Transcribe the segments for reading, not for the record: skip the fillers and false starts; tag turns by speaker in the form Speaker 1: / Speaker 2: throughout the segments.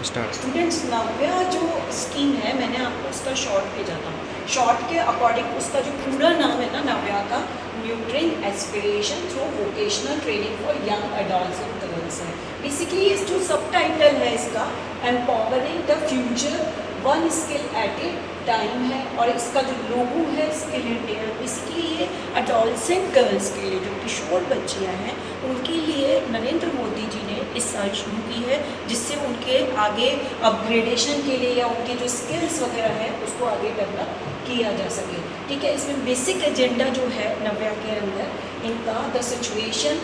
Speaker 1: Start.
Speaker 2: Students, नव्या जो scheme है मैंने आपको उसका शॉर्ट भेजा था। शॉर्ट के अकॉर्डिंग उसका जो पूरा नाम है ना नव्या का, nurturing aspiration through vocational training for young adult girls है। बेसिकली इस जो सब टाइटल है इसका, empowering the future one skill at a time है, और इसका जो लोगो है स्किल इंडिया। बेसिकली ये एडोलसेंट गर्ल्स के लिए, जो किशोर बच्चियाँ हैं उनके लिए नरेंद्र मोदी जी ने इस साल शुरू की है, जिससे उनके आगे अपग्रेडेशन के लिए या उनके जो स्किल्स वगैरह है उसको आगे डेवलप किया जा सके। ठीक है, इसमें बेसिक एजेंडा जो है नव्या के अंदर इनका the situation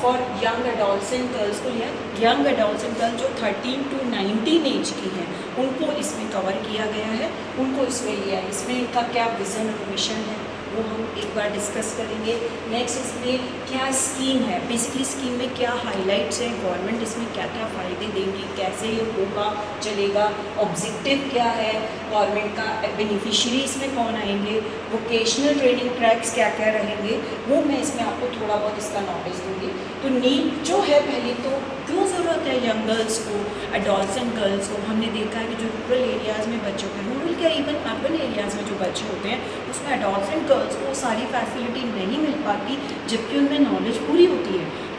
Speaker 2: for young adolescent girls को लिया। यंग एडोलसेंट गर्ल जो 13 to 19 एज की हैं उनको इसमें कवर किया गया है, उनको इसमें लिया है। इसमें इनका क्या विज़न और मिशन है वो हम एक बार डिस्कस करेंगे। नेक्स्ट इसमें क्या स्कीम है, बेसिकली स्कीम में क्या हाइलाइट्स हैं, गवर्नमेंट इसमें क्या क्या फ़ायदे देंगी, कैसे ये होगा चलेगा, ऑब्जेक्टिव क्या है गवर्नमेंट का, बेनिफिशियरी इसमें कौन आएंगे, वोकेशनल ट्रेनिंग ट्रैक्स क्या क्या रहेंगे, वो मैं इसमें आपको थोड़ा बहुत इसका नॉलेज दूँगी। तो नीड जो है, पहले तो क्यों ज़रूरत है यंग गर्ल्स को, एडोलसेंट गर्ल्स को। हमने देखा है कि जो रूरल एरियाज़ में बच्चों के, रूरल क्या इवन अर्बन एरियाज़ में जो बच्चे होते हैं उसमें एडोलसेंट गर्ल्स को सारी फैसिलिटी नहीं मिल पाती, जबकि उनमें नॉलेज पूरी होती है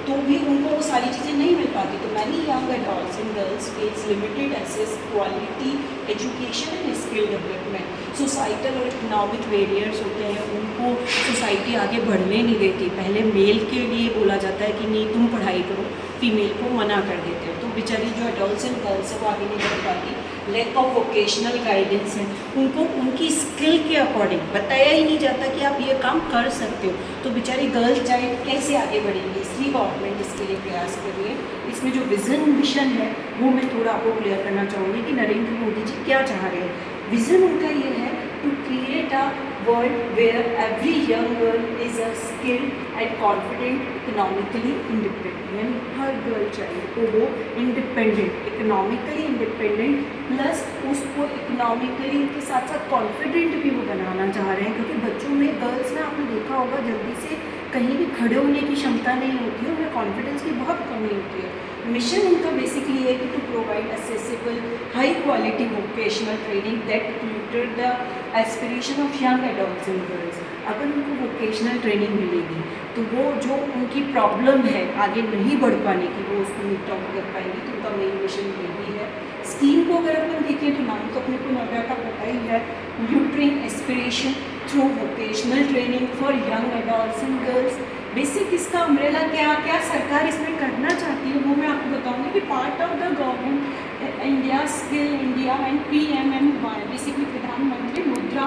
Speaker 2: तो भी उनको वो सारी चीज़ें नहीं मिल पाती। तो many young adolescent girls face limited access quality education and skill development. Societal और इकोनॉमिक बैरियर्स होते हैं, उनको सोसाइटी आगे बढ़ने नहीं देती। पहले मेल के लिए बोला जाता है कि नहीं तुम पढ़ाई करो, फीमेल को मना कर देते हो, तो बेचारी जो एडोलसेंट गर्ल्स है वो आगे नहीं बढ़ पाती। लैक ऑफ वोकेशनल गाइडेंस है, उनको उनकी स्किल के अकॉर्डिंग बताया ही नहीं जाता कि आप ये काम कर सकते हो, तो बेचारी गर्ल्स चाइल्ड कैसे आगे बढ़ेंगी। इसलिए गवर्नमेंट इसके लिए प्रयास कर रही है। इसमें जो विज़न मिशन है वो मैं थोड़ा आपको क्लियर करना चाहूँगी कि नरेंद्र मोदी जी क्या चाह रहे हैं। विज़न उनका ये है to create a world where every young girl is a skilled and confident economically independent, यानी हर गर्ल चाइल्ड को वो इंडिपेंडेंट, इकोनॉमिकली इंडिपेंडेंट प्लस उसको इकोनॉमिकली के साथ साथ कॉन्फिडेंट भी वो बनाना चाह रहे हैं। क्योंकि बच्चों में, गर्ल्स में आपने देखा होगा जल्दी से कहीं भी खड़े होने की क्षमता नहीं होती है, उनमें कॉन्फिडेंस की बहुत कमी होती है। मिशन उनका बेसिकली है कि to provide accessible high quality vocational training that tutor the aspiration of young adolescent girls. अगर उनको वोकेशनल ट्रेनिंग मिलेगी तो वो जो उनकी प्रॉब्लम है आगे नहीं बढ़ पाने की, वो उसको मीट आउट कर पाएंगी। तो उनका मेन मिशन यही है। स्कीम को अगर अपन देखें तो नाम तो अपने को नव्या का पता ही है, nurturing aspiration through vocational training for young adolescent girls. Basic इसका अम्ब्रेला क्या क्या सरकार इसमें करना चाहती है वो मैं आपको बताऊंगी कि part of the government India skill India and PMMY, basically प्रधानमंत्री मुद्रा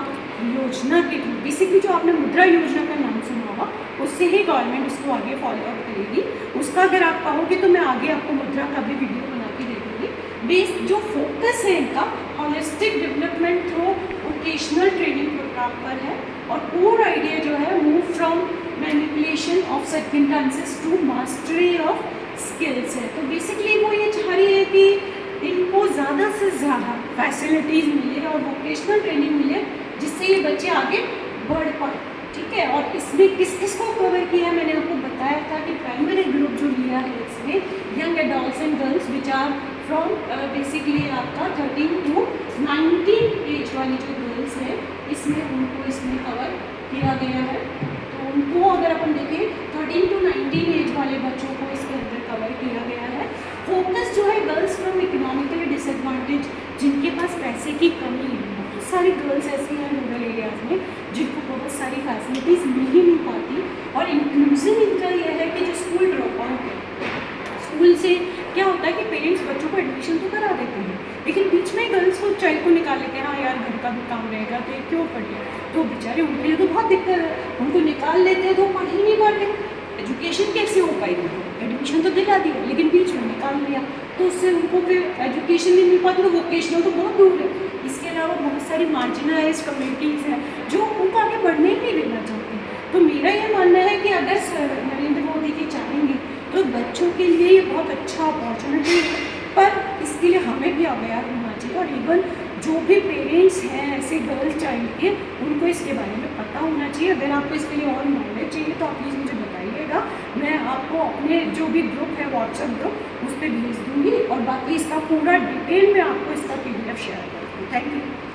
Speaker 2: योजना के थ्रू, बेसिकली जो आपने मुद्रा योजना का नाम सुना होगा उससे ही गवर्नमेंट इसको आगे फॉलो अप करेगी। उसका अगर आप कहोगे तो मैं आगे आपको मुद्रा का भी वीडियो बना के दे दूँगी। बेस जो फोकस है इनका holistic development through vocational training program पर है, और कोर आइडिया जो है move from manipulation of circumstances to mastery of skills है। तो बेसिकली वो ये चाह रही है कि इनको ज़्यादा से ज़्यादा फैसिलिटीज़ मिले और वोकेशनल ट्रेनिंग मिले जिससे ये बच्चे आगे बढ़ पाए। ठीक है, और इसमें किस किस को कवर किया है मैंने आपको बताया था कि प्राइमरी ग्रुप जो लिया है इसमें young adolescent girls which are from basically आपका 13 to 19 एज वाली जो गर्ल्स है इसमें उनको इसमें कवर किया गया है। तो उनको अगर अपन देखें 13 to 19 एज वाले बच्चों को इसके अंदर कवर किया गया है। फोकस जो है गर्ल्स फ्रॉम इकोनॉमिकली डिसएडवांटेज, जिनके पास पैसे की कमी है। बहुत सारी गर्ल्स ऐसी हैं रूरल एरियाज़ में जिनको बहुत सारी फैसिलिटीज़ मिल ही नहीं पाती। और इंक्लूसिव इनका यह है कि जो स्कूल ड्रॉप आउट है, स्कूल से क्या होता है कि पेरेंट्स बच्चों को एडमिशन तो करा देते हैं लेकिन बीच में गर्ल्स को चाइल्ड को निकाल लेते हैं, हाँ यार घर का भी काम रहेगा तो ये क्यों पढ़े, तो बेचारे उनके लिए तो बहुत दिक्कत है। उनको निकाल लेते हैं तो पढ़ ही नहीं पाते। एजुकेशन कैसे हो पाएगी, एडमिशन तो दिला दिया लेकिन बीच में निकाल लिया तो उससे उनको फिर एजुकेशन नहीं मिल पाती, तो वोकेशनल तो बहुत दूर है। इसके अलावा बहुत सारी मार्जिनलाइज्ड कम्युनिटीज़ हैं जो उनको आगे बढ़ने ही नहीं देना चाहती। तो मेरा ये मानना है कि अगर नरेंद्र मोदी जी चाहेंगे तो बच्चों के लिए ये बहुत अच्छा अपॉर्चुनिटी है, पर इसके लिए हमें भी अवेयर होना चाहिए। और इवन जो भी पेरेंट्स हैं ऐसे गर्ल चाइल्ड के, उनको इसके बारे में पता होना चाहिए। अगर आपको इसके लिए और नॉलेज चाहिए तो आप प्लीज़ मुझे बताइएगा, मैं आपको अपने जो भी ग्रुप है व्हाट्सएप ग्रुप उस पर भेज दूँगी।
Speaker 1: और बाकी इसका पूरा डिटेल में आपको इसका PDF शेयर करती हूँ। Thank you.